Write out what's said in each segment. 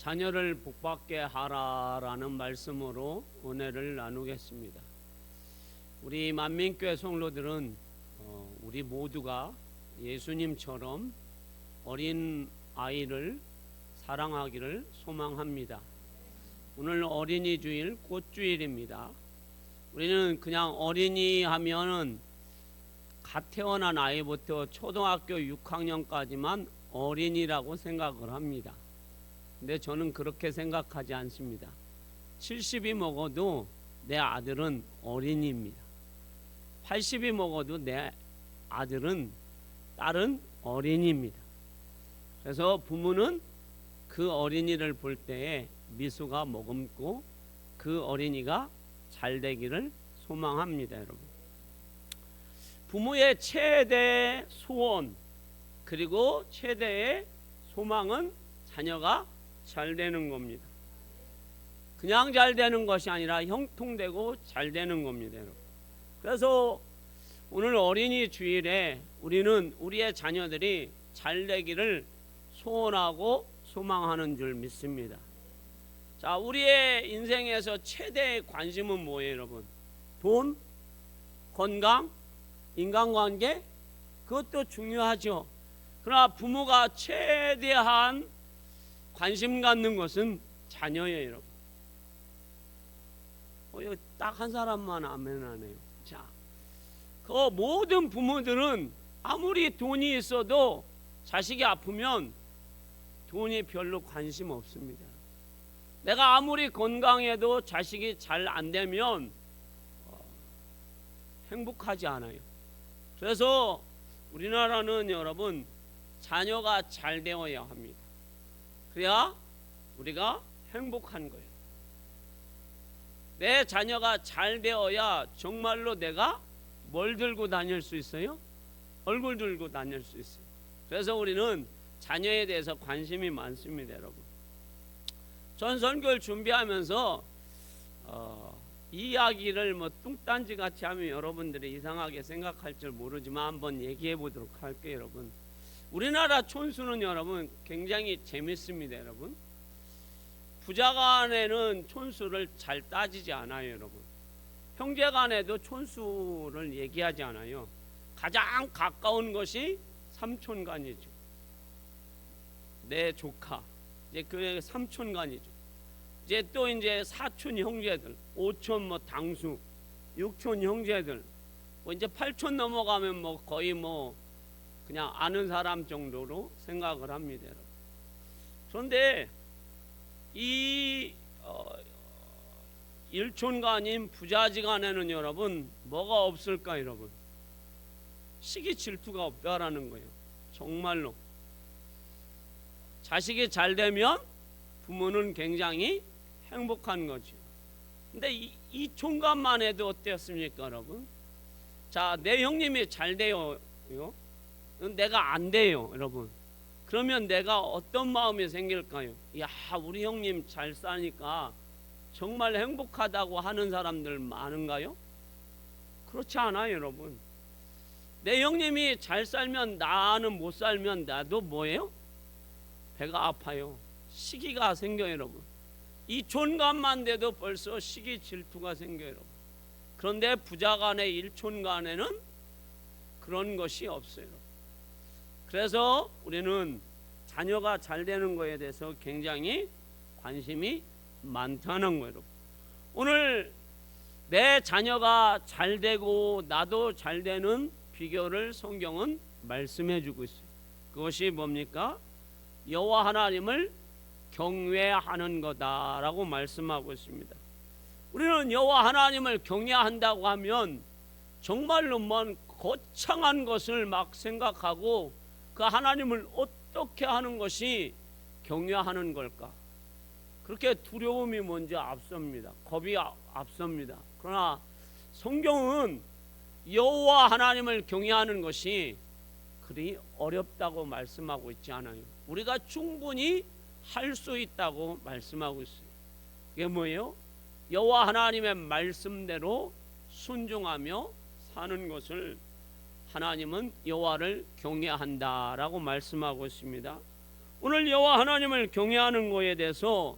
자녀를 복받게 하라라는 말씀으로 은혜를 나누겠습니다. 우리 만민교회 성도들은 우리 모두가 예수님처럼 어린 아이를 사랑하기를 소망합니다. 오늘 어린이 주일 꽃주일입니다. 우리는 그냥 어린이 하면은 갓 태어난 아이부터 초등학교 6학년까지만 어린이라고 생각을 합니다. 근데 저는 그렇게 생각하지 않습니다. 70이 먹어도 내 아들은 어린이입니다. 80이 먹어도 내 아들은 딸은 어린이입니다. 그래서 부모는 그 어린이를 볼 때에 미소가 머금고 그 어린이가 잘 되기를 소망합니다. 여러분, 부모의 최대 소원 그리고 최대의 소망은 자녀가 잘 되는 겁니다. 그냥 잘 되는 것이 아니라 형통되고 잘 되는 겁니다. 여러분, 그래서 오늘 어린이 주일에 우리는 우리의 자녀들이 잘 되기를 소원하고 소망하는 줄 믿습니다. 자, 우리의 인생에서 최대의 관심은 뭐예요, 여러분? 돈, 건강, 인간관계? 그것도 중요하죠. 그러나 부모가 최대한 관심 갖는 것은 자녀예요, 여러분. 딱 한 사람만 아멘하네요. 자, 그 모든 부모들은 아무리 돈이 있어도 자식이 아프면 돈이 별로 관심 없습니다. 내가 아무리 건강해도 자식이 잘 안 되면 행복하지 않아요. 그래서 우리나라는 여러분 자녀가 잘 되어야 합니다. 그래야 우리가 행복한 거예요. 내 자녀가 잘 되어야 정말로 내가 뭘 들고 다닐 수 있어요? 얼굴 들고 다닐 수 있어요. 그래서 우리는 자녀에 대해서 관심이 많습니다, 여러분. 전 선교를 준비하면서 이 이야기를 뭐 뚱딴지 같이 하면 여러분들이 이상하게 생각할 줄 모르지만 한번 얘기해 보도록 할게요, 여러분. 우리나라 촌수는 여러분 굉장히 재밌습니다, 여러분. 부자간에는 촌수를 잘 따지지 않아요, 여러분. 형제간에도 촌수를 얘기하지 않아요. 가장 가까운 것이 삼촌간이죠. 내 조카, 이제 그 삼촌간이죠. 이제 또 이제 사촌 형제들, 오촌 뭐 당수, 육촌 형제들, 뭐 이제 8촌 넘어가면 뭐 거의 뭐 그냥 아는 사람 정도로 생각을 합니다, 여러분. 그런데 이 일촌간인 부자지간에는 여러분 뭐가 없을까, 여러분? 시기 질투가 없다라는 거예요. 정말로 자식이 잘 되면 부모는 굉장히 행복한 거죠. 근데 이 총각만 해도 어땠습니까, 여러분? 자, 내 형님이 잘 돼요, 내가 안 돼요, 여러분. 그러면 내가 어떤 마음이 생길까요? 야, 우리 형님 잘 사니까 정말 행복하다고 하는 사람들 많은가요? 그렇지 않아요, 여러분. 내 형님이 잘 살면 나는 못 살면 나도 뭐예요? 배가 아파요. 시기가 생겨요, 여러분. 이 촌간만 돼도 벌써 시기 질투가 생겨요, 여러분. 그런데 부자간의 일촌간에는 그런 것이 없어요, 여러분. 그래서 우리는 자녀가 잘 되는 것에 대해서 굉장히 관심이 많다는 거예요, 여러분. 오늘 내 자녀가 잘 되고 나도 잘 되는 비결을 성경은 말씀해 주고 있어요. 그것이 뭡니까? 여호와 하나님을 경외하는 거다라고 말씀하고 있습니다. 우리는 여호와 하나님을 경외한다고 하면 정말로 먼 거창한 것을 막 생각하고 그 하나님을 어떻게 하는 것이 경외하는 걸까? 그렇게 두려움이 먼저 앞섭니다. 겁이 앞섭니다. 그러나 성경은 여호와 하나님을 경외하는 것이 그리 어렵다고 말씀하고 있지 않아요. 우리가 충분히 할 수 있다고 말씀하고 있어요. 이게 뭐예요? 여호와 하나님의 말씀대로 순종하며 사는 것을 하나님은 여호와를 경외한다라고 말씀하고 있습니다. 오늘 여호와 하나님을 경외하는 것에 대해서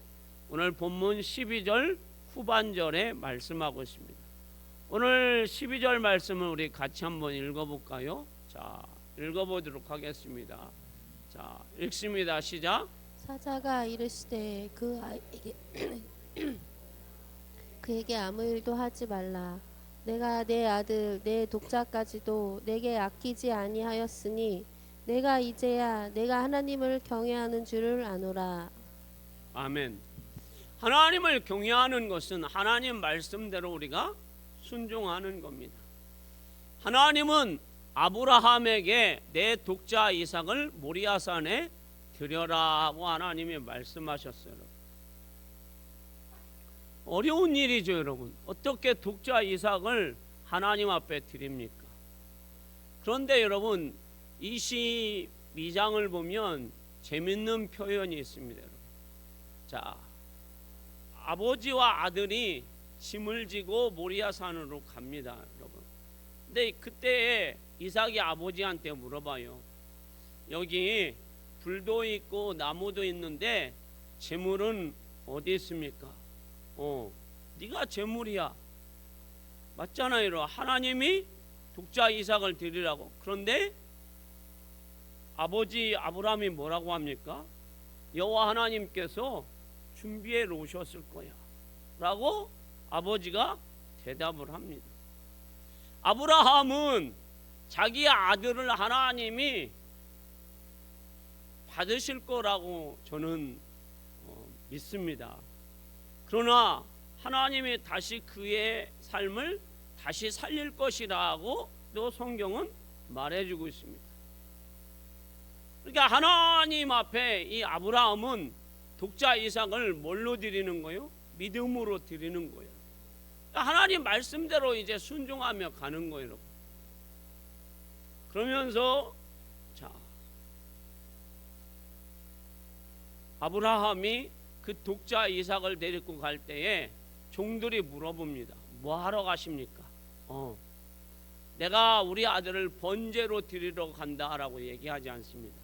오늘 본문 12절 후반절에 말씀하고 있습니다. 오늘 12절 말씀을 우리 같이 한번 읽어볼까요? 자, 읽어보도록 하겠습니다. 자, 읽습니다. 시작. 사자가 이르시되 그 아이에게 그에게 아무 일도 하지 말라. 내가 내 아들 내 독자까지도 내게 아끼지 아니하였으니 내가 이제야 내가 하나님을 경외하는 줄을 아노라. 아멘. 하나님을 경외하는 것은 하나님 말씀대로 우리가 순종하는 겁니다. 하나님은 아브라함에게 내 독자 이삭을 모리아산에 드려라고 하나님이 말씀하셨어요. 어려운 일이죠, 여러분. 어떻게 독자 이삭을 하나님 앞에 드립니까? 그런데 여러분, 22장을 보면 재밌는 표현이 있습니다. 여러분. 자, 아버지와 아들이 짐을 지고 모리아산으로 갑니다, 여러분. 근데 그때 이삭이 아버지한테 물어봐요. 여기 불도 있고 나무도 있는데 재물은 어디 있습니까? 네가 재물이야. 맞잖아요. 하나님이 독자 이삭을 드리라고. 그런데 아버지 아브라함이 뭐라고 합니까? 여호와 하나님께서 준비해 놓으셨을 거야 라고 아버지가 대답을 합니다. 아브라함은 자기 아들을 하나님이 받으실 거라고 저는 믿습니다. 그러나 하나님이 다시 그의 삶을 다시 살릴 것이라고 또 성경은 말해주고 있습니다. 그러니까 하나님 앞에 이 아브라함은 독자 이삭을 뭘로 드리는 거예요? 믿음으로 드리는 거예요. 그러니까 하나님 말씀대로 이제 순종하며 가는 거예요. 그러면서 자, 아브라함이 그 독자 이삭을 데리고 갈 때에 종들이 물어봅니다. 뭐 하러 가십니까? 내가 우리 아들을 번제로 드리러 간다라고 얘기하지 않습니다.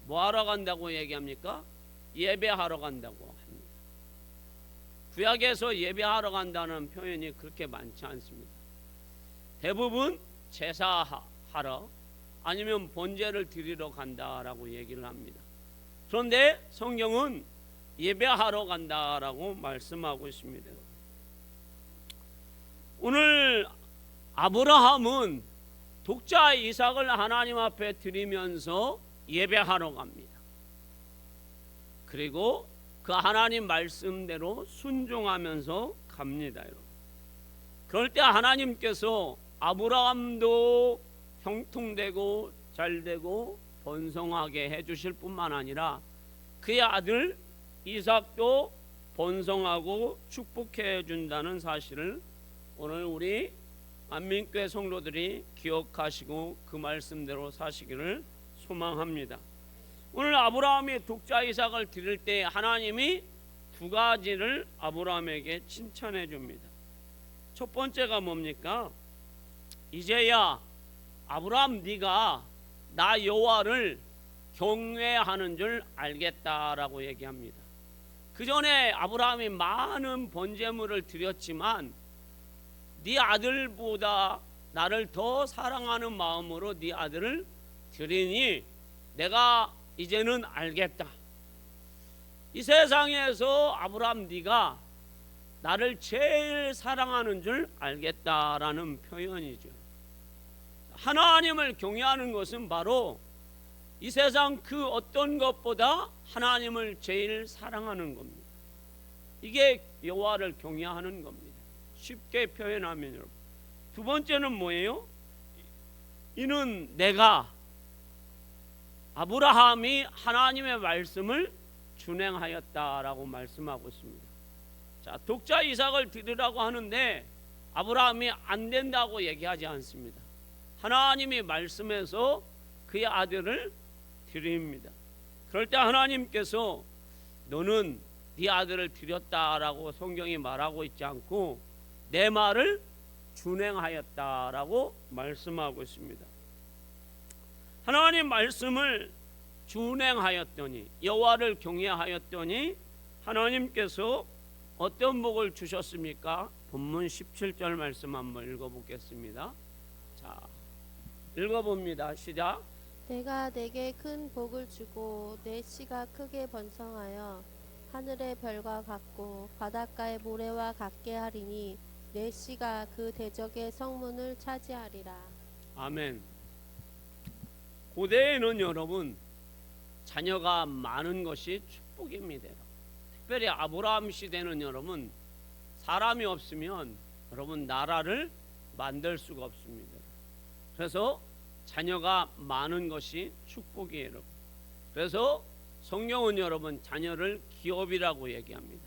뭐 하러 간다고 얘기합니까? 예배하러 간다고 합니다. 구약에서 예배하러 간다는 표현이 그렇게 많지 않습니다. 대부분 제사하러 아니면 번제를 드리러 간다라고 얘기를 합니다. 그런데 성경은 예배하러 간다라고 말씀하고 있습니다. 오늘 아브라함은 독자 이삭을 하나님 앞에 드리면서 예배하러 갑니다. 그리고 그 하나님 말씀대로 순종하면서 갑니다. 여러분. 그럴 때 하나님께서 아브라함도 형통되고 잘되고 번성하게 해주실 뿐만 아니라 그의 아들 이삭도 번성하고 축복해 준다는 사실을 오늘 우리 안민교회 성도들이 기억하시고 그 말씀대로 사시기를 소망합니다. 오늘 아브라함이 독자 이삭을 드릴 때 하나님이 두 가지를 아브라함에게 칭찬해 줍니다. 첫 번째가 뭡니까? 이제야 아브라함 네가 나 여호와를 경외하는 줄 알겠다라고 얘기합니다. 그 전에 아브라함이 많은 번제물을 드렸지만 네 아들보다 나를 더 사랑하는 마음으로 네 아들을 드리니 내가 이제는 알겠다. 이 세상에서 아브라함 네가 나를 제일 사랑하는 줄 알겠다라는 표현이죠. 하나님을 경외하는 것은 바로 이 세상 그 어떤 것보다 하나님을 제일 사랑하는 겁니다. 이게 여호와를 경외하는 겁니다. 쉽게 표현하면 여러분. 두 번째는 뭐예요? 이는 내가 아브라함이 하나님의 말씀을 준행하였다라고 말씀하고 있습니다. 자, 독자 이삭을 드리라고 하는데 아브라함이 안 된다고 얘기하지 않습니다. 하나님이 말씀해서 그의 아들을 드립니다. 그럴 때 하나님께서 너는 네 아들을 드렸다라고 성경이 말하고 있지 않고 내 말을 준행하였다라고 말씀하고 있습니다. 하나님 말씀을 준행하였더니 여호와를 경외하였더니 하나님께서 어떤 복을 주셨습니까? 본문 17절 말씀 한번 읽어보겠습니다. 자, 읽어봅니다. 시작. 내가 내게 큰 복을 주고 내 씨가 크게 번성하여 하늘의 별과 같고 바닷가의 모래와 같게 하리니 내 씨가 그 대적의 성문을 차지하리라. 아멘. 고대에는 여러분 자녀가 많은 것이 축복입니다. 특별히 아브라함 시대는 여러분 사람이 없으면 여러분 나라를 만들 수가 없습니다. 그래서 자녀가 많은 것이 축복이에요, 여러분. 그래서 성경은 여러분 자녀를 기업이라고 얘기합니다.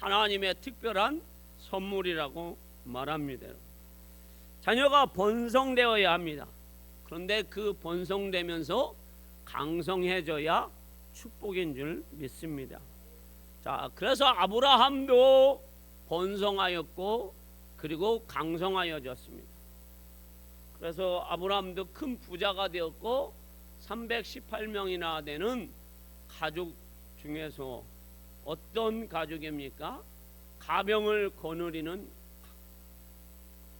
하나님의 특별한 선물이라고 말합니다. 여러분. 자녀가 번성되어야 합니다. 그런데 그 번성되면서 강성해져야 축복인 줄 믿습니다. 자, 그래서 아브라함도 번성하였고 그리고 강성하여졌습니다. 그래서 아브라함도 큰 부자가 되었고 318명이나 되는 가족 중에서 어떤 가족입니까? 가병을 거느리는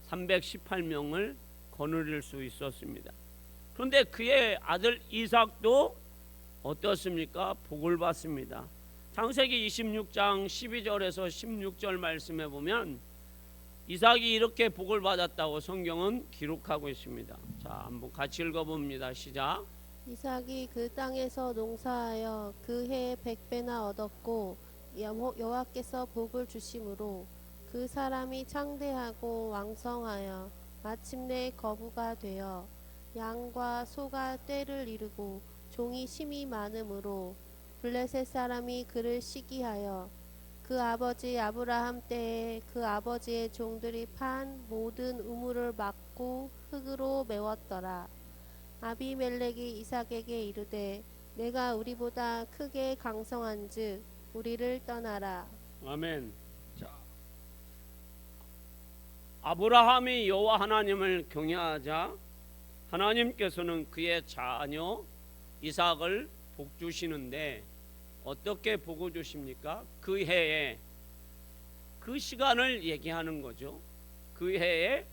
318명을 거느릴 수 있었습니다. 그런데 그의 아들 이삭도 어떻습니까? 복을 받습니다. 창세기 26장 12절에서 16절 말씀에 보면 이삭이 이렇게 복을 받았다고 성경은 기록하고 있습니다. 자, 한번 같이 읽어봅니다. 시작. 이삭이 그 땅에서 농사하여 그 해에 100배나 얻었고 여호와께서 복을 주심으로 그 사람이 창대하고 왕성하여 마침내 거부가 되어 양과 소가 떼를 이루고 종이 심이 많으므로 블레셋 사람이 그를 시기하여 그 아버지 아브라함 때에 그 아버지의 종들이 판 모든 우물을 막고 흙으로 메웠더라. 아비멜렉이 이삭에게 이르되 내가 우리보다 크게 강성한즉 우리를 떠나라. 아멘. 자, 아브라함이 여호와 하나님을 경외하자 하나님께서는 그의 자녀 이삭을 복 주시는데 어떻게 복을 주십니까? 그 해에 그 시간을 얘기하는 거죠. 그 해에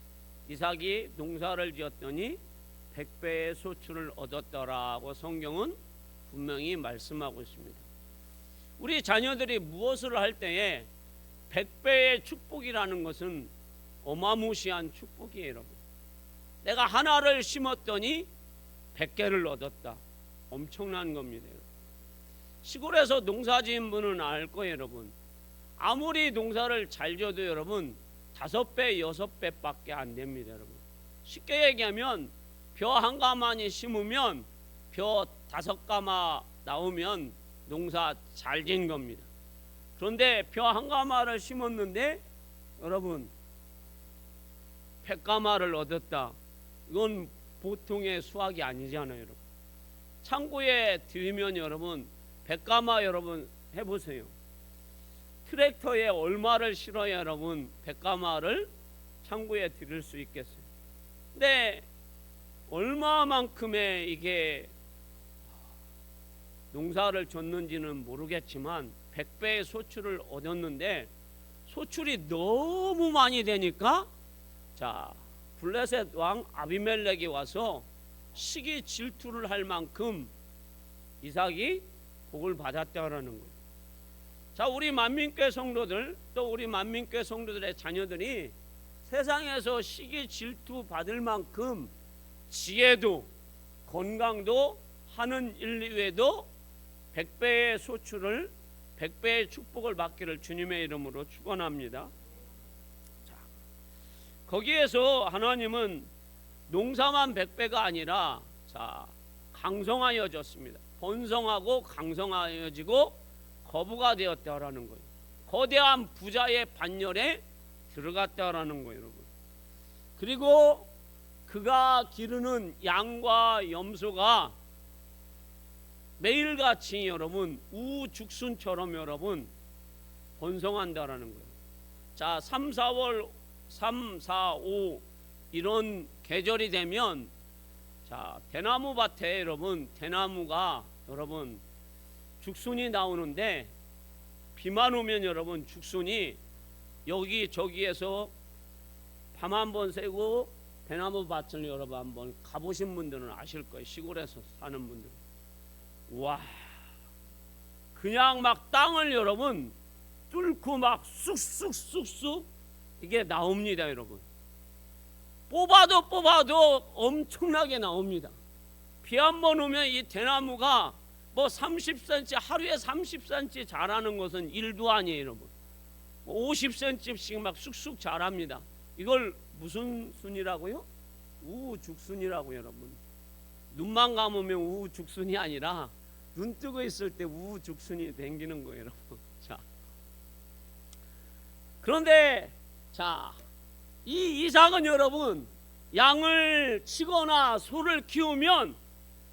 이삭이 농사를 지었더니 100배의 소출을 얻었더라고 성경은 분명히 말씀하고 있습니다. 우리 자녀들이 무엇을 할 때에 100배의 축복이라는 것은 어마무시한 축복이에요, 여러분. 내가 하나를 심었더니 100개를 얻었다. 엄청난 겁니다. 여러분. 시골에서 농사 지은 분은 알 거예요, 여러분. 아무리 농사를 잘 지어도 여러분 5배, 6배밖에 안 됩니다, 여러분. 쉽게 얘기하면 벼 한 가마니 심으면 벼 5가마 나오면 농사 잘 지은 겁니다. 그런데 벼 한 가마를 심었는데 여러분 100가마를 얻었다. 이건 보통의 수확이 아니잖아요, 여러분. 창고에 들면 여러분 100가마 여러분 해보세요. 트랙터에 얼마를 실어야 여러분 100가마를 창고에 들일 수 있겠어요? 근데 얼마만큼의 이게 농사를 졌는지는 모르겠지만 100배의 소출을 얻었는데 소출이 너무 많이 되니까 자 블레셋 왕 아비멜렉이 와서 시기 질투를 할 만큼 이삭이 복을 받았다라는 거예요. 자, 우리 만민교회 성도들 또 우리 만민교회 성도들의 자녀들이 세상에서 시기 질투 받을 만큼 지혜도 건강도 하는 일 이외에도 100배의 소출을 100배의 축복을 받기를 주님의 이름으로 축원합니다. 자, 거기에서 하나님은 농사만 100배가 아니라 자 강성하여졌습니다. 번성하고 강성하여지고 거부가 되었다라는 거예요. 거대한 부자의 반열에 들어갔다라는 거예요, 여러분. 그리고 그가 기르는 양과 염소가 매일같이 여러분 우죽순처럼 여러분 번성한다라는 거예요. 자, 3, 4월 3, 4, 5 이런 계절이 되면 자 대나무 밭에 여러분 대나무가 여러분 죽순이 나오는데 비만 오면 여러분 죽순이 여기 저기에서 밤 한번 새고 대나무 밭을 여러분 한번 가보신 분들은 아실 거예요. 시골에서 사는 분들. 와, 그냥 막 땅을 여러분 뚫고 막 쑥쑥쑥쑥 이게 나옵니다, 여러분. 뽑아도 엄청나게 나옵니다. 비 한 번 오면 이 대나무가 뭐 30cm 하루에 30cm 자라는 것은 일도 아니에요, 여러분. 50cm씩 막 쑥쑥 자랍니다. 이걸 무슨 순이라고요? 우죽순이라고 여러분. 눈만 감으면 우죽순이 아니라 눈 뜨고 있을 때 우죽순이 댕기는 거예요, 여러분. 자, 그런데 자, 이 이삭은 여러분 양을 치거나 소를 키우면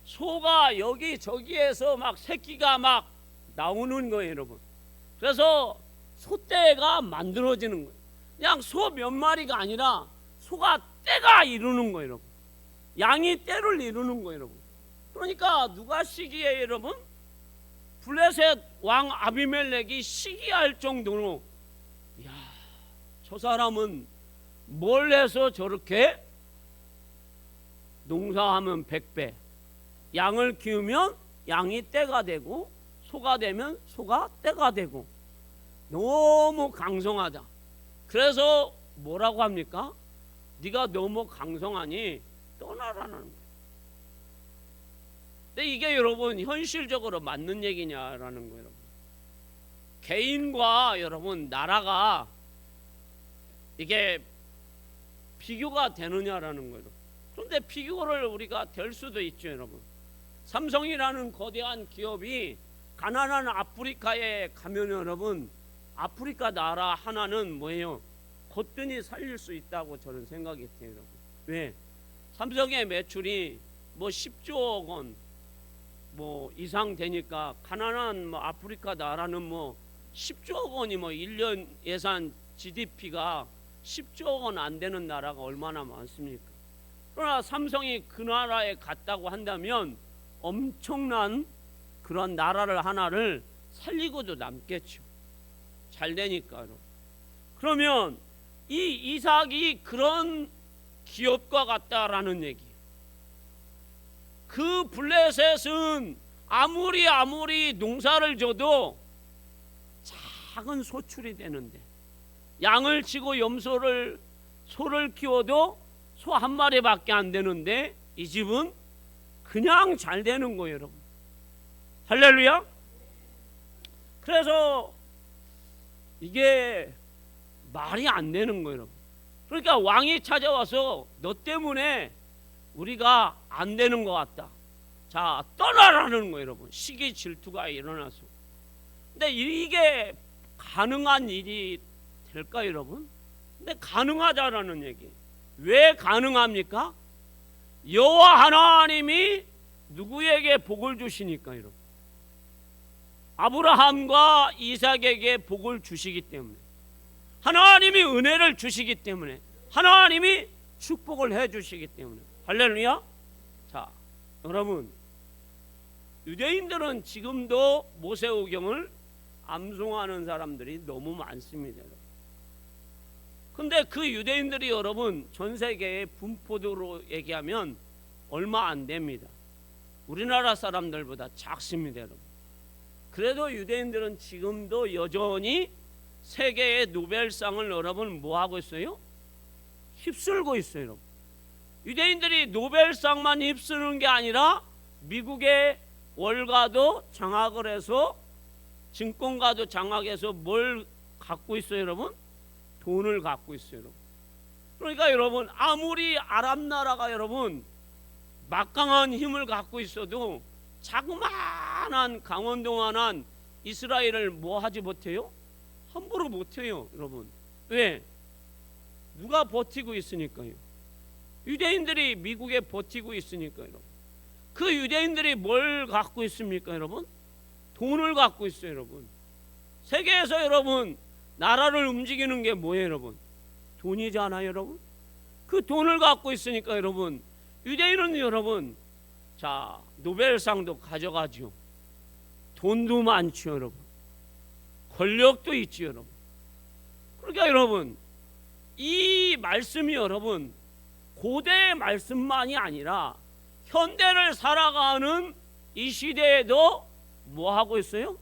소가 여기 저기에서 막 새끼가 막 나오는 거예요, 여러분. 그래서 소떼가 만들어지는 거예요. 그냥 소 몇 마리가 아니라 소가 떼가 이루는 거예요, 여러분. 양이 떼를 이루는 거예요, 여러분. 그러니까 누가 시기에 여러분 블레셋 왕 아비멜렉이 시기할 정도로 야, 저 사람은 뭘 해서 저렇게 농사하면 100배, 양을 키우면 양이 떼가 되고 소가 되면 소가 떼가 되고 너무 강성하다. 그래서 뭐라고 합니까? 네가 너무 강성하니 떠나라는 거예요. 근데 이게 여러분 현실적으로 맞는 얘기냐라는 거예요, 여러분. 개인과 여러분 나라가 이게 비교가 되느냐라는 거예요. 그런데 비교를 우리가 될 수도 있죠, 여러분. 삼성이라는 거대한 기업이 가난한 아프리카에 가면 여러분 아프리카 나라 하나는 뭐예요? 거뜬히 살릴 수 있다고 저는 생각이 돼요, 여러분. 왜? 삼성의 매출이 뭐 10조억 원 뭐 이상 되니까 가난한 뭐 아프리카 나라는 뭐 10조억 원이 뭐 1년 예산 GDP가 10조억 원 안 되는 나라가 얼마나 많습니까? 그러나 삼성이 그 나라에 갔다고 한다면 엄청난 그런 나라를 하나를 살리고도 남겠죠. 잘 되니까요. 그러면 이 이삭이 그런 기업과 같다라는 얘기예요. 그 블레셋은 아무리 농사를 져도 작은 소출이 되는데 양을 치고 소를 키워도 소 한 마리밖에 안 되는데 이 집은 그냥 잘 되는 거예요, 여러분. 할렐루야. 그래서 이게 말이 안 되는 거예요, 여러분. 그러니까 왕이 찾아와서 너 때문에 우리가 안 되는 것 같다. 자, 떠나라는 거예요, 여러분. 시기 질투가 일어나서. 근데 이게 가능한 일이 될까요, 여러분? 근데 가능하다라는 얘기. 왜 가능합니까? 여호와 하나님이 누구에게 복을 주시니까, 여러분. 아브라함과 이삭에게 복을 주시기 때문에, 하나님이 은혜를 주시기 때문에, 하나님이 축복을 해 주시기 때문에. 할렐루야. 자, 여러분, 유대인들은 지금도 모세오경을 암송하는 사람들이 너무 많습니다, 여러분. 근데 그 유대인들이 여러분 전 세계의 분포도로 얘기하면 얼마 안 됩니다. 우리나라 사람들보다 작습니다, 여러분. 그래도 유대인들은 지금도 여전히 세계의 노벨상을 여러분 뭐 하고 있어요? 휩쓸고 있어요, 여러분. 유대인들이 노벨상만 휩쓰는 게 아니라 미국의 월가도 장악을 해서 증권가도 장악해서 뭘 갖고 있어요, 여러분? 돈을 갖고 있어요, 여러분. 그러니까 여러분 아무리 아랍 나라가 여러분 막강한 힘을 갖고 있어도 자그마한 강원도만한 이스라엘을 뭐 하지 못해요? 함부로 못해요, 여러분. 왜? 누가 버티고 있으니까요. 유대인들이 미국에 버티고 있으니까요. 그 유대인들이 뭘 갖고 있습니까, 여러분? 돈을 갖고 있어요, 여러분. 세계에서 여러분 나라를 움직이는 게 뭐예요, 여러분? 돈이잖아요, 여러분. 그 돈을 갖고 있으니까 여러분 유대인은 여러분 자 노벨상도 가져가죠. 돈도 많죠, 여러분. 권력도 있죠, 여러분. 그러니까 여러분, 이 말씀이 여러분 고대의 말씀만이 아니라 현대를 살아가는 이 시대에도 뭐 하고 있어요?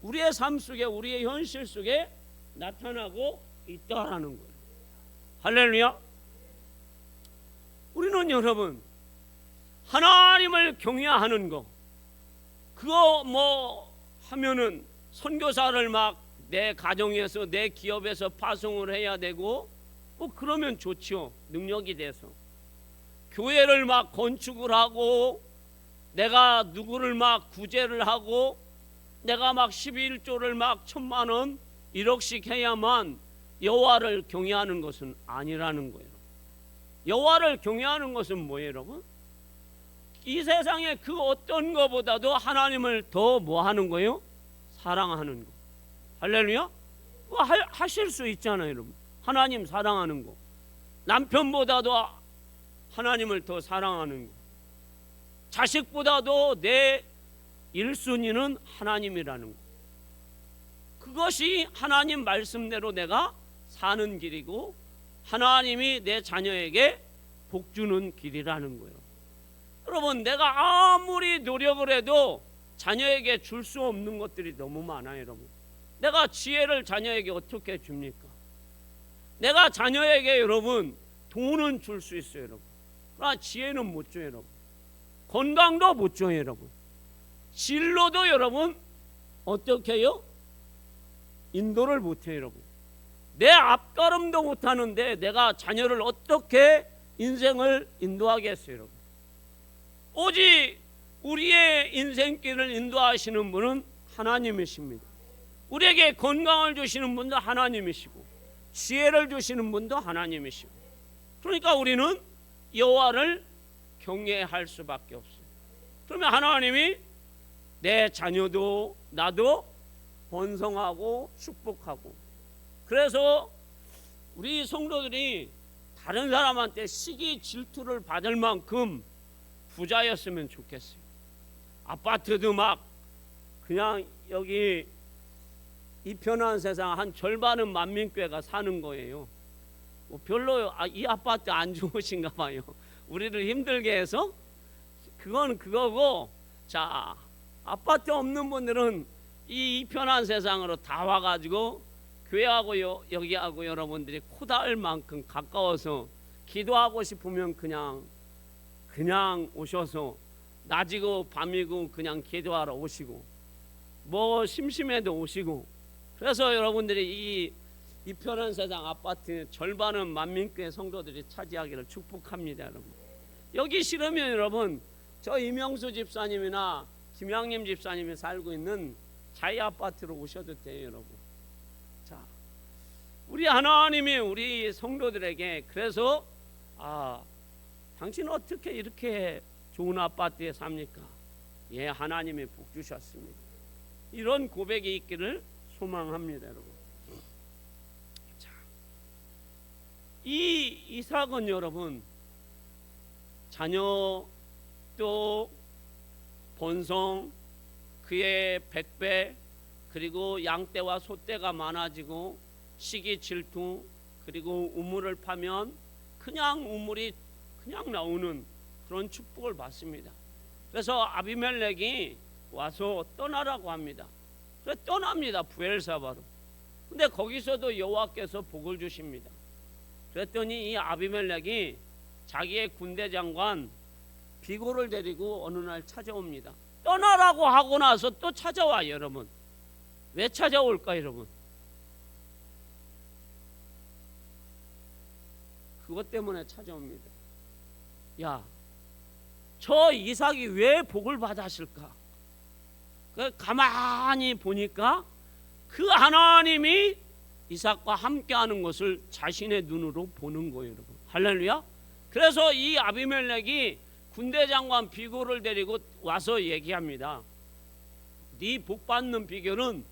우리의 삶 속에, 우리의 현실 속에 나타나고 있다라는 거예요. 할렐루야. 우리는 여러분 하나님을 경외하는 거, 그거 뭐 하면은 선교사를 막 내 가정에서, 내 기업에서 파송을 해야 되고 뭐 그러면 좋죠. 능력이 돼서 교회를 막 건축을 하고, 내가 누구를 막 구제를 하고, 내가 막 11조를 막 1,000만 원 1억씩 해야만 여호와를 경외하는 것은 아니라는 거예요. 여호와를 경외하는 것은 뭐예요, 여러분? 이 세상에 그 어떤 것보다도 하나님을 더 뭐 하는 거예요? 사랑하는 거. 할렐루야. 그거 하실 수 있잖아요, 여러분. 하나님 사랑하는 거. 남편보다도 하나님을 더 사랑하는 거. 자식보다도 내 1순위는 하나님이라는 거. 그것이 하나님 말씀대로 내가 사는 길이고, 하나님이 내 자녀에게 복 주는 길이라는 거예요. 여러분, 내가 아무리 노력을 해도 자녀에게 줄 수 없는 것들이 너무 많아요, 여러분. 내가 지혜를 자녀에게 어떻게 줍니까? 내가 자녀에게 여러분 돈은 줄 수 있어요, 여러분. 그러나 지혜는 못 줘요, 여러분. 건강도 못 줘요, 여러분. 진로도 여러분 어떻게 해요? 인도를 못 해요, 여러분. 내 앞걸음도 못 하는데 내가 자녀를 어떻게 인생을 인도하겠어요, 여러분. 오직 우리의 인생길을 인도하시는 분은 하나님이십니다. 우리에게 건강을 주시는 분도 하나님이시고, 지혜를 주시는 분도 하나님이시고, 그러니까 우리는 여호와를 경외할 수밖에 없어요. 그러면 하나님이 내 자녀도 나도 번성하고 축복하고, 그래서 우리 성도들이 다른 사람한테 시기 질투를 받을 만큼 부자였으면 좋겠어요. 아파트도 막 그냥 여기 이 편한 세상 한 절반은 만민교회가 사는 거예요. 뭐 별로 이 아파트 안 좋으신가 봐요. 우리를 힘들게 해서. 그건 그거고, 자, 아파트 없는 분들은 이 편한 세상으로 다 와가지고 교회하고 여기하고 여러분들이 코 닿을 만큼 가까워서 기도하고 싶으면 그냥 오셔서 낮이고 밤이고 그냥 기도하러 오시고, 뭐 심심해도 오시고. 그래서 여러분들이 이 편한 세상 아파트 절반은 만민교회 성도들이 차지하기를 축복합니다, 여러분. 여기 싫으면 여러분 저 이명수 집사님이나 김양림 집사님이 살고 있는 자이 아파트로 오셔도 돼요, 여러분. 자, 우리 하나님이 우리 성도들에게 그래서 당신은 어떻게 이렇게 좋은 아파트에 삽니까? 예, 하나님이 복 주셨습니다. 이런 고백이 있기를 소망합니다, 여러분. 자, 이 이삭은 여러분 자녀 또 번성, 그의 백배, 그리고 양떼와 소떼가 많아지고 시기 질투, 그리고 우물을 파면 그냥 우물이 그냥 나오는 그런 축복을 받습니다. 그래서 아비멜렉이 와서 떠나라고 합니다. 그래서 떠납니다, 부엘사바로. 근데 거기서도 여호와께서 복을 주십니다. 그랬더니 이 아비멜렉이 자기의 군대 장관 비고를 데리고 어느 날 찾아옵니다. 떠나라고 하고 나서 또 찾아와요, 여러분. 왜 찾아올까, 여러분? 그것 때문에 찾아옵니다. 야, 저 이삭이 왜 복을 받았을까? 가만히 보니까 그 하나님이 이삭과 함께하는 것을 자신의 눈으로 보는 거예요, 여러분. 할렐루야. 그래서 이 아비멜렉이 군대 장관 비고를 데리고 와서 얘기합니다. 네 복 받는 비결은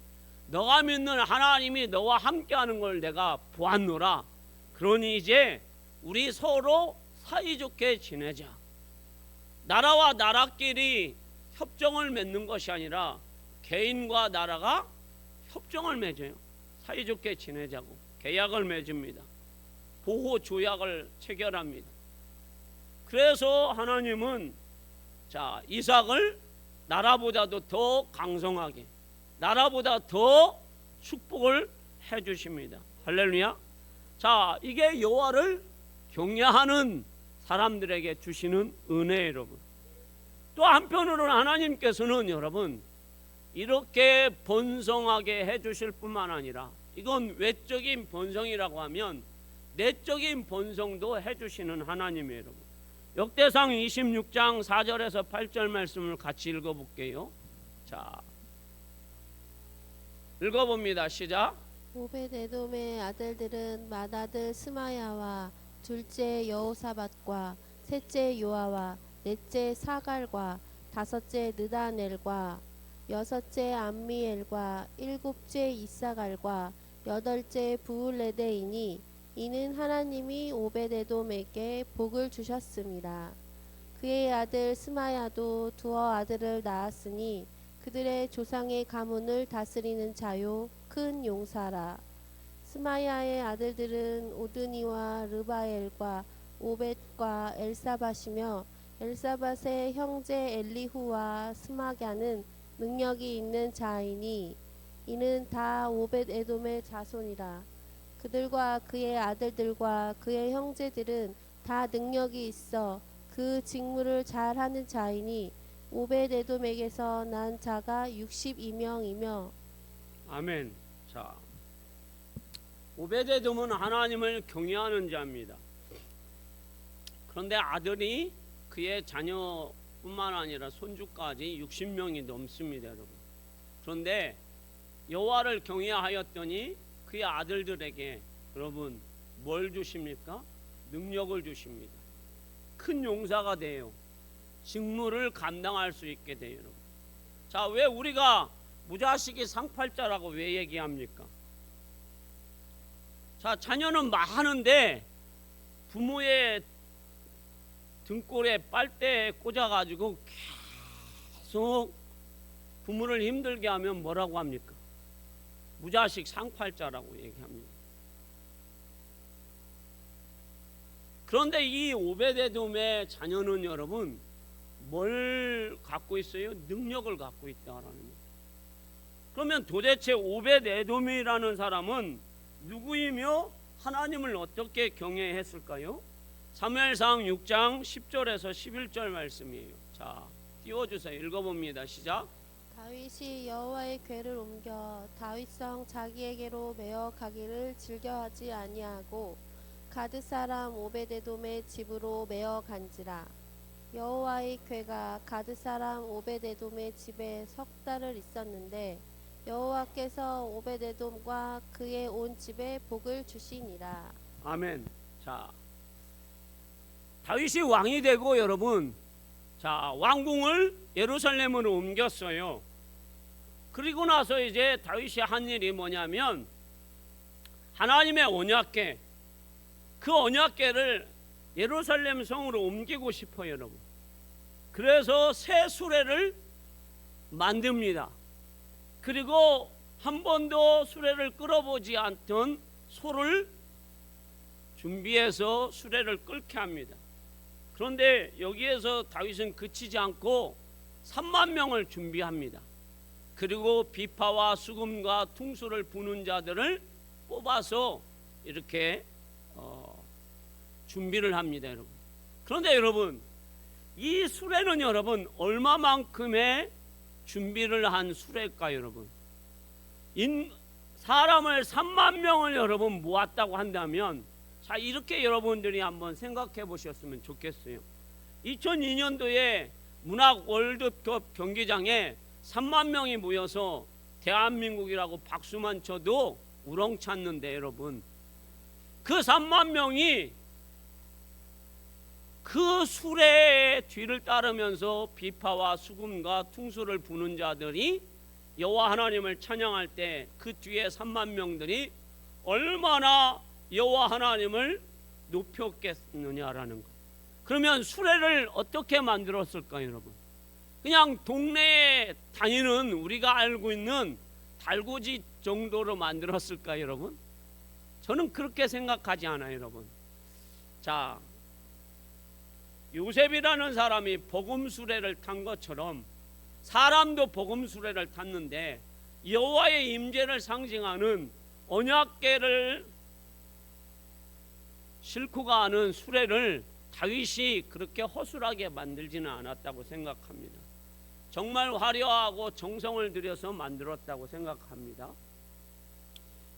너가 믿는 하나님이 너와 함께하는 걸 내가 보았노라. 그러니 이제 우리 서로 사이좋게 지내자. 나라와 나라끼리 협정을 맺는 것이 아니라 개인과 나라가 협정을 맺어요. 사이좋게 지내자고 계약을 맺습니다. 보호 조약을 체결합니다. 그래서 하나님은 자, 이삭을 나라보다도 더 강성하게, 나라보다 더 축복을 해 주십니다. 할렐루야. 자, 이게 여호와를 경외하는 사람들에게 주시는 은혜예요, 여러분. 또 한편으로는 하나님께서는 여러분 이렇게 번성하게 해 주실 뿐만 아니라, 이건 외적인 번성이라고 하면 내적인 번성도 해 주시는 하나님이에요, 여러분. 역대상 26장 4절에서 8절 말씀을 같이 읽어볼게요. 자, 읽어봅니다. 시작. 오벳에돔의 아들들은 맏아들 스마야와 둘째 여호사밧과 셋째 요아와 넷째 사갈과 다섯째 느다넬과 여섯째 암미엘과 일곱째 이사갈과 여덟째 부울레데이니 이는 하나님이 오벳에돔에게 복을 주셨습니다. 그의 아들 스마야도 두어 아들을 낳았으니 그들의 조상의 가문을 다스리는 자요 큰 용사라. 스마야의 아들들은 오드니와 르바엘과 오벳과 엘사밧이며 엘사밧의 형제 엘리후와 스마갸는 능력이 있는 자이니 이는 다 오벳에돔의 자손이라. 그들과 그의 아들들과 그의 형제들은 다 능력이 있어 그 직무를 잘하는 자이니 오벳에돔에게서 난 자가 62명이며. 아멘. 자, 오벳에돔은 하나님을 경외하는 자입니다. 그런데 아들이 그의 자녀뿐만 아니라 손주까지 60명이 넘습니다, 여러분. 그런데 여호와를 경외하였더니 그의 아들들에게 여러분 뭘 주십니까? 능력을 주십니다. 큰 용사가 돼요. 직무를 감당할 수 있게 돼요, 여러분. 자, 왜 우리가 무자식이 상팔자라고 왜 얘기합니까? 자, 자녀는 많은데 부모의 등골에 빨대에 꽂아가지고 계속 부모를 힘들게 하면 뭐라고 합니까? 무자식 상팔자라고 얘기합니다. 그런데 이 오벳에돔의 자녀는 여러분 뭘 갖고 있어요? 능력을 갖고 있다라는 거예요. 그러면 도대체 오벳에돔이라는 사람은 누구이며 하나님을 어떻게 경외했을까요? 사무엘상 6장 10절에서 11절 말씀이에요. 자, 띄워주세요. 읽어봅니다. 시작. 다윗이 여호와의 궤를 옮겨 다윗성 자기에게로 메어 가기를 즐겨하지 아니하고 가드 사람 오벳에돔의 집으로 메어 간지라. 여호와의 궤가 가드 사람 오벳에돔의 집에 석 달을 있었는데 여호와께서 오벳에돔과 그의 온 집에 복을 주시니라. 아멘. 자, 다윗이 왕이 되고 여러분, 자, 왕궁을 예루살렘으로 옮겼어요. 그리고 나서 이제 다윗이 한 일이 뭐냐면 하나님의 언약궤, 그 언약궤를 예루살렘 성으로 옮기고 싶어요, 여러분. 그래서 새 수레를 만듭니다. 그리고 한 번도 수레를 끌어보지 않던 소를 준비해서 수레를 끌게 합니다. 그런데 여기에서 다윗은 그치지 않고 3만 명을 준비합니다. 그리고 비파와 수금과 퉁소를 부는 자들을 뽑아서 이렇게 준비를 합니다, 여러분. 그런데 여러분, 이 수레는 여러분 얼마만큼의 준비를 한 수레일까요, 여러분? 사람을 3만 명을 여러분 모았다고 한다면, 자, 이렇게 여러분들이 한번 생각해 보셨으면 좋겠어요. 2002년도에 문학 월드컵 경기장에 3만 명이 모여서 대한민국이라고 박수만 쳐도 우렁찼는데 여러분, 그 3만 명이 그 수레의 뒤를 따르면서 비파와 수금과 퉁소를 부는 자들이 여호와 하나님을 찬양할 때 그 뒤에 3만 명들이 얼마나 여호와 하나님을 높였겠느냐라는 거. 그러면 수레를 어떻게 만들었을까요, 여러분? 그냥 동네에 다니는 우리가 알고 있는 달구지 정도로 만들었을까 여러분? 저는 그렇게 생각하지 않아요 여러분. 자, 요셉이라는 사람이 복음 수레를 탄 것처럼 사람도 복음 수레를 탔는데 여호와의 임재를 상징하는 언약궤를 싣고 가는 수레를 다윗이 그렇게 허술하게 만들지는 않았다고 생각합니다. 정말 화려하고 정성을 들여서 만들었다고 생각합니다.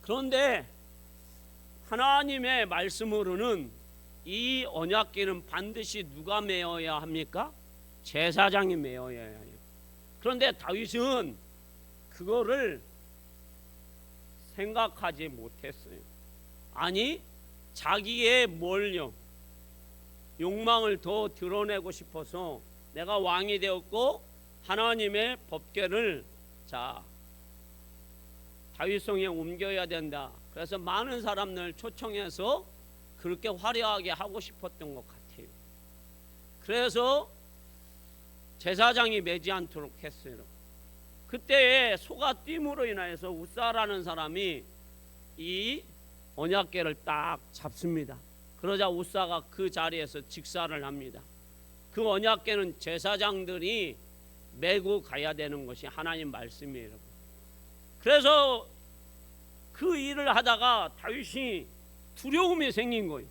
그런데 하나님의 말씀으로는 이 언약궤는 반드시 누가 메어야 합니까? 제사장이 메어야 해요. 그런데 다윗은 그거를 생각하지 못했어요. 아니, 자기의 뭘요? 욕망을 더 드러내고 싶어서 내가 왕이 되었고 하나님의 법궤를 다윗성에 옮겨야 된다. 그래서 많은 사람들 초청해서 그렇게 화려하게 하고 싶었던 것 같아요. 그래서 제사장이 매지 않도록 했어요. 그때의 소가됨으로 인하여서 우사라는 사람이 이 언약궤를 딱 잡습니다. 그러자 우사가 그 자리에서 직사를 합니다. 그 언약궤는 제사장들이 메고 가야 되는 것이 하나님 말씀이에요. 그래서 그 일을 하다가 다윗이 두려움이 생긴 거예요.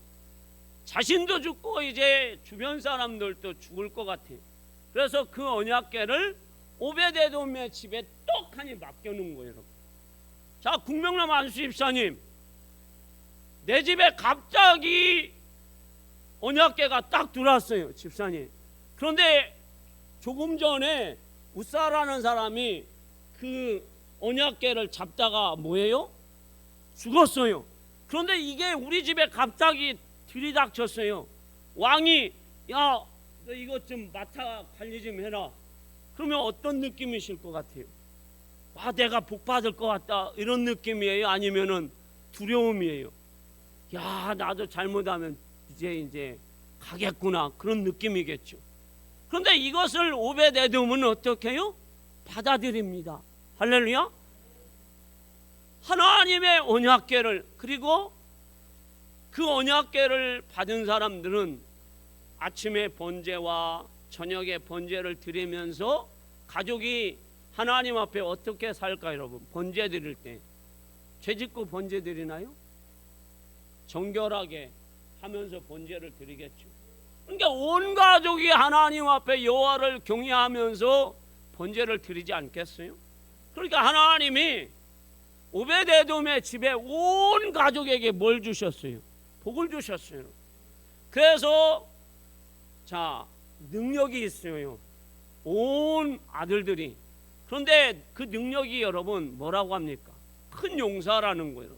자신도 죽고 이제 주변 사람들도 죽을 것 같아요. 그래서 그 언약궤를 오베데돔의 집에 떡하니 맡겨놓은 거예요. 자, 국명남 안수 집사님, 내 집에 갑자기 언약궤가 딱 들어왔어요, 집사님. 그런데 조금 전에 우사라는 사람이 그 언약궤를 잡다가 뭐예요? 죽었어요. 그런데 이게 우리 집에 갑자기 들이닥쳤어요. 왕이 야, 너 이것 좀 맡아 관리 좀 해라. 그러면 어떤 느낌이실 것 같아요? 와, 내가 복 받을 것 같다 이런 느낌이에요? 아니면은 두려움이에요? 야, 나도 잘못하면 이제 가겠구나 그런 느낌이겠죠. 그런데 이것을 오베데돔은 어떻게 해요? 받아들입니다. 할렐루야. 하나님의 언약궤를, 그리고 그 언약궤를 받은 사람들은 아침에 번제와 저녁에 번제를 드리면서 가족이 하나님 앞에 어떻게 살까 여러분? 번제 드릴 때 죄짓고 번제 드리나요? 정결하게 하면서 번제를 드리겠죠. 그러니까 온 가족이 하나님 앞에 여호와를 경외하면서 번제를 드리지 않겠어요? 그러니까 하나님이 오베데돔의 집에 온 가족에게 뭘 주셨어요? 복을 주셨어요. 그래서 능력이 있어요. 온 아들들이. 그런데 그 능력이 여러분 뭐라고 합니까? 큰 용사라는 거예요.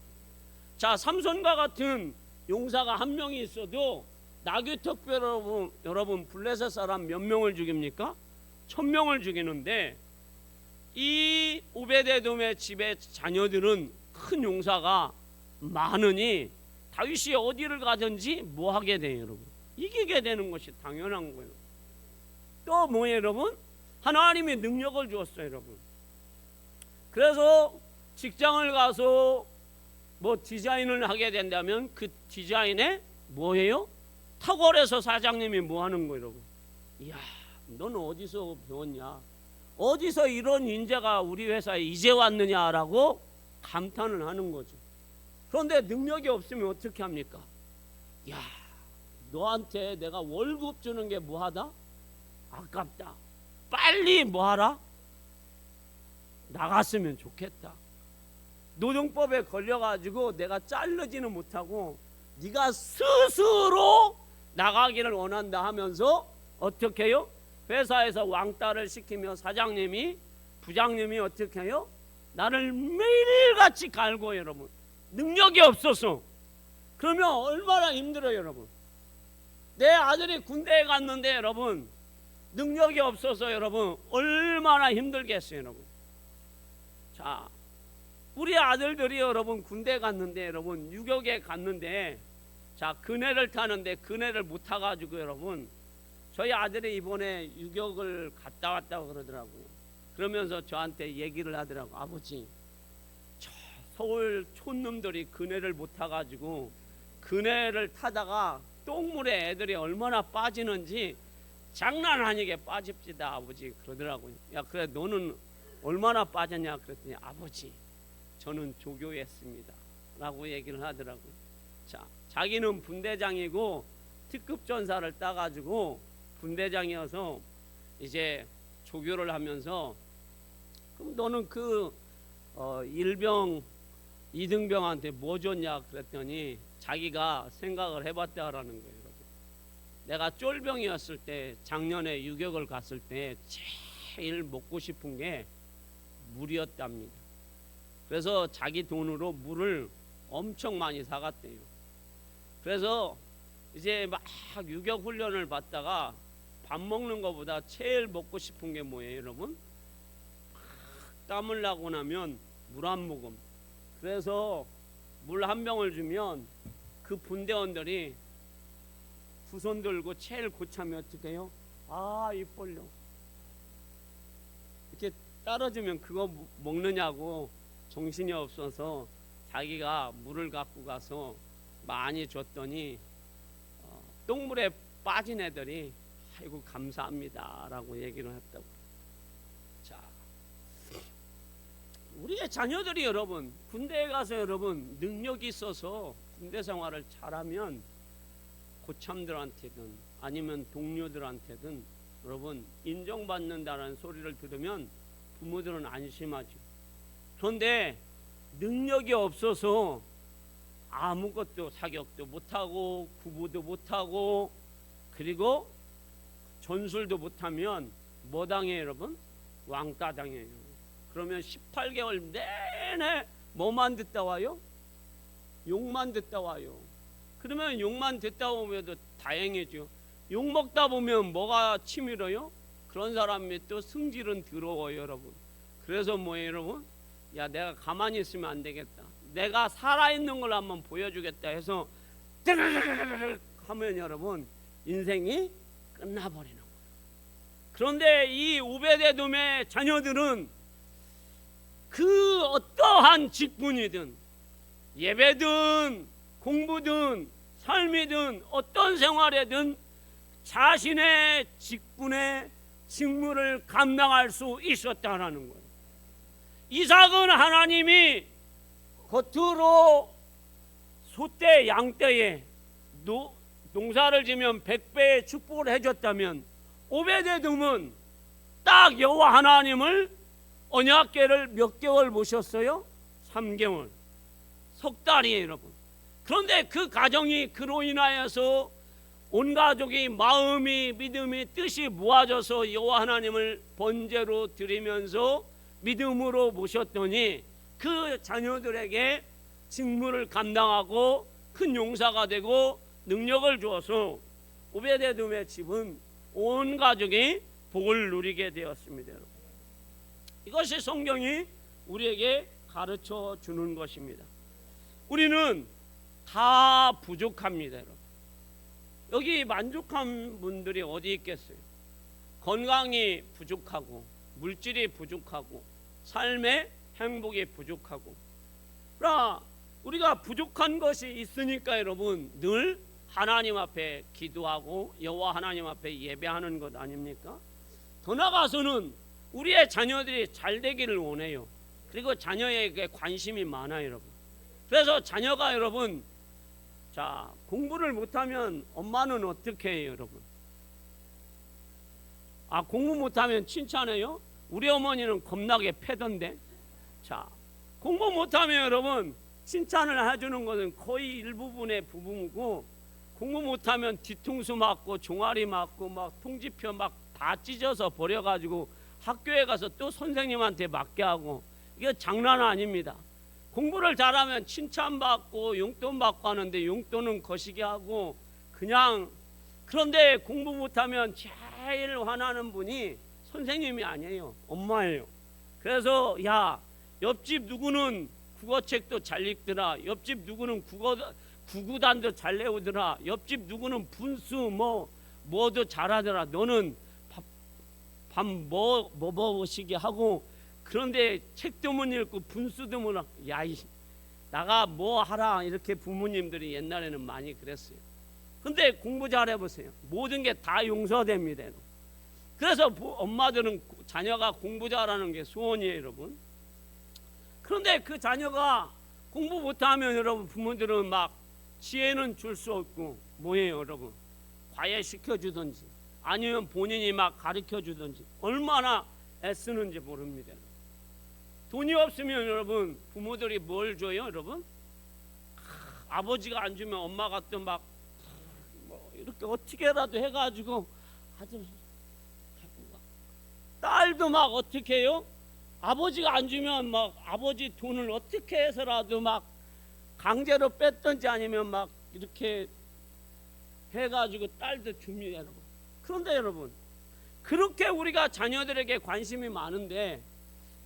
삼손과 같은 용사가 한 명이 있어도 나귀특별 여러분 블레셋 사람 몇 명을 죽입니까? 1000명을 죽이는데 이 오베데돔의 집의 자녀들은 큰 용사가 많으니 다윗이 어디를 가든지 뭐 하게 돼요 여러분? 이기게 되는 것이 당연한 거예요. 또 뭐예요 여러분? 하나님이 능력을 주었어요 여러분. 그래서 직장을 가서 뭐 디자인을 하게 된다면 그 디자인에 뭐예요? 탁월해서 사장님이 뭐 하는 거예요 여러분? 이야, 너는 어디서 배웠냐? 어디서 이런 인재가 우리 회사에 이제 왔느냐라고 감탄을 하는 거죠. 그런데 능력이 없으면 어떻게 합니까? 야, 너한테 내가 월급 주는 게 뭐하다? 아깝다. 빨리 뭐하라? 나갔으면 좋겠다. 노동법에 걸려가지고 내가 자르지는 못하고 네가 스스로 나가기를 원한다 하면서 어떻게 해요? 회사에서 왕따를 시키며 사장님이 부장님이 어떻게 해요? 나를 매일같이 갈고 여러분. 능력이 없어서. 그러면 얼마나 힘들어요 여러분. 내 아들이 군대에 갔는데 여러분 능력이 없어서 여러분 얼마나 힘들겠어요 여러분. 우리 아들들이 여러분 군대 갔는데 여러분 유격에 갔는데 그네를 타는데 그네를 못 타가지고 여러분 저희 아들이 이번에 유격을 갔다 왔다고 그러더라고요. 그러면서 저한테 얘기를 하더라고. 아버지, 저 서울 촌놈들이 그네를 못 타가지고 그네를 타다가 똥물에 애들이 얼마나 빠지는지 장난 아니게 빠집시다 아버지 그러더라고요. 야, 그래 너는 얼마나 빠졌냐 그랬더니 아버지 저는 조교했습니다 라고 얘기를 하더라고요. 자, 자기는 분대장이고 특급 전사를 따가지고 분대장이어서 이제 조교를 하면서 그럼 너는 그 일병 이등병한테 뭐 줬냐 그랬더니 자기가 생각을 해봤다라는 거예요. 여러분. 내가 쫄병이었을 때 작년에 유격을 갔을 때 제일 먹고 싶은 게 물이었답니다. 그래서 자기 돈으로 물을 엄청 많이 사갔대요. 그래서 이제 막 유격 훈련을 받다가 밥 먹는 것보다 제일 먹고 싶은 게 뭐예요, 여러분? 땀을 나고 나면 물 한 모금. 그래서 물 한 병을 주면 그 분대원들이 두 손 들고 제일 고참이 어떻게 해요? 아, 입 벌려. 이렇게 따라주면 그거 먹느냐고 정신이 없어서 자기가 물을 갖고 가서 많이 줬더니 똥물에 빠진 애들이 아이고 감사합니다 라고 얘기를 했다고. 자, 우리의 자녀들이 여러분 군대에 가서 여러분 능력이 있어서 군대 생활을 잘하면 고참들한테든 아니면 동료들한테든 여러분 인정받는다는 소리를 들으면 부모들은 안심하죠. 그런데 능력이 없어서 아무것도 사격도 못하고 구보도 못하고 그리고 전술도 못하면 뭐 당해요 여러분? 왕따 당해요. 그러면 18개월 내내 뭐만 듣다 와요? 욕만 듣다 와요. 그러면 욕만 듣다 오면 다행이죠. 욕 먹다 보면 뭐가 치밀어요? 그런 사람이 또 승질은 더러워요 여러분. 그래서 뭐예요 여러분? 야, 내가 가만히 있으면 안 되겠다. 내가 살아있는 걸 한번 보여주겠다 해서 뜨르르르르 하면 여러분 인생이 끝나버리는 거예요. 그런데 이 오베데돔의 자녀들은 그 어떠한 직분이든 예배든 공부든 삶이든 어떤 생활이든 자신의 직분의 직무를 감당할 수 있었다라는 거예요. 이삭은 하나님이 겉으로 소떼 양떼에 농사를 지면 100배의 축복을 해줬다면 오베데돔은 딱 여호와 하나님을 언약궤를 몇 개월 모셨어요? 3개월, 석 달이에요 여러분. 그런데 그 가정이 그로 인하여서 온 가족이 마음이 믿음이 뜻이 모아져서 여호와 하나님을 번제로 드리면서 믿음으로 모셨더니 그 자녀들에게 직무를 감당하고 큰 용사가 되고 능력을 주어서 오베데돔의 집은 온 가족이 복을 누리게 되었습니다. 이것이 성경이 우리에게 가르쳐 주는 것입니다. 우리는 다 부족합니다. 여러분. 여기 만족한 분들이 어디 있겠어요? 건강이 부족하고 물질이 부족하고 삶의 행복이 부족하고 그러나 우리가 부족한 것이 있으니까 여러분 늘 하나님 앞에 기도하고 여호와 하나님 앞에 예배하는 것 아닙니까? 더 나아가서는 우리의 자녀들이 잘 되기를 원해요. 그리고 자녀에게 관심이 많아요 여러분. 그래서 자녀가 여러분 자 공부를 못하면 엄마는 어떻게 해요 여러분? 아 공부 못하면 칭찬해요? 우리 어머니는 겁나게 패던데. 자 공부 못하면 여러분 칭찬을 해주는 것은 거의 일부분의 부분이고 공부 못하면 뒤통수 맞고 종아리 맞고 막 통지표 막 다 찢어서 버려가지고 학교에 가서 또 선생님한테 맞게 하고 이게 장난 아닙니다. 공부를 잘하면 칭찬받고 용돈 받고 하는데 용돈은 거시기 하고 그냥 그런데 공부 못하면 제일 화나는 분이 선생님이 아니에요. 엄마예요. 그래서 야 옆집 누구는 국어책도 잘 읽더라. 옆집 누구는 구구단도 잘 외우더라. 옆집 누구는 분수 뭐 뭐도 잘하더라. 너는 밥뭐 먹으시게 하고 그런데 책도 못 읽고 분수도 못 하고 야이 나가 뭐 하라 이렇게 부모님들이 옛날에는 많이 그랬어요. 근데 공부 잘해 보세요. 모든 게 다 용서됩니다. 그래서 엄마들은 자녀가 공부 잘하는 게 소원이에요, 여러분. 그런데 그 자녀가 공부 못하면 여러분 부모들은 막 지혜는 줄 수 없고 뭐예요, 여러분? 과외 시켜주든지 아니면 본인이 막 가르쳐주든지 얼마나 애쓰는지 모릅니다. 돈이 없으면 여러분 부모들이 뭘 줘요, 여러분? 아버지가 안 주면 엄마가 또 막 뭐 이렇게 어떻게라도 해가지고 아주 갖고 가. 딸도 막 어떻게 해요? 아버지가 안 주면 막 아버지 돈을 어떻게 해서라도 막 강제로 뺐든지 아니면 막 이렇게 해가지고 딸도 줍니다, 여러분. 그런데 여러분 그렇게 우리가 자녀들에게 관심이 많은데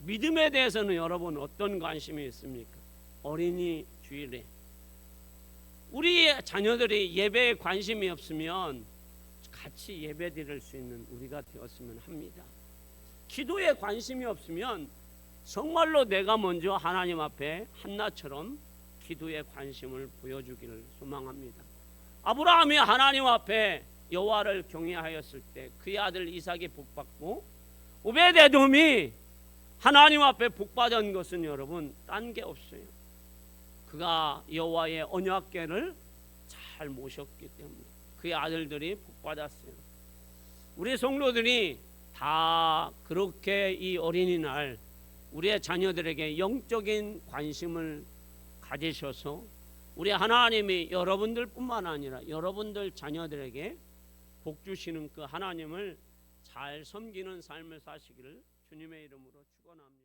믿음에 대해서는 여러분 어떤 관심이 있습니까? 어린이 주일에 우리 자녀들이 예배에 관심이 없으면 같이 예배 드릴 수 있는 우리가 되었으면 합니다. 기도에 관심이 없으면 정말로 내가 먼저 하나님 앞에 한나처럼 기도에 관심을 보여주기를 소망합니다. 아브라함이 하나님 앞에 여호와를 경외하였을 때 그의 아들 이삭이 복받고 오베데돔이 하나님 앞에 복받은 것은 여러분 딴 게 없어요. 그가 여호와의 언약궤를 잘 모셨기 때문에 그의 아들들이 복받았어요. 우리 성도들이 다 그렇게 이 어린이날 우리의 자녀들에게 영적인 관심을 가지셔서 우리 하나님이 여러분들뿐만 아니라 여러분들 자녀들에게 복 주시는 그 하나님을 잘 섬기는 삶을 사시기를 주님의 이름으로 축원합니다.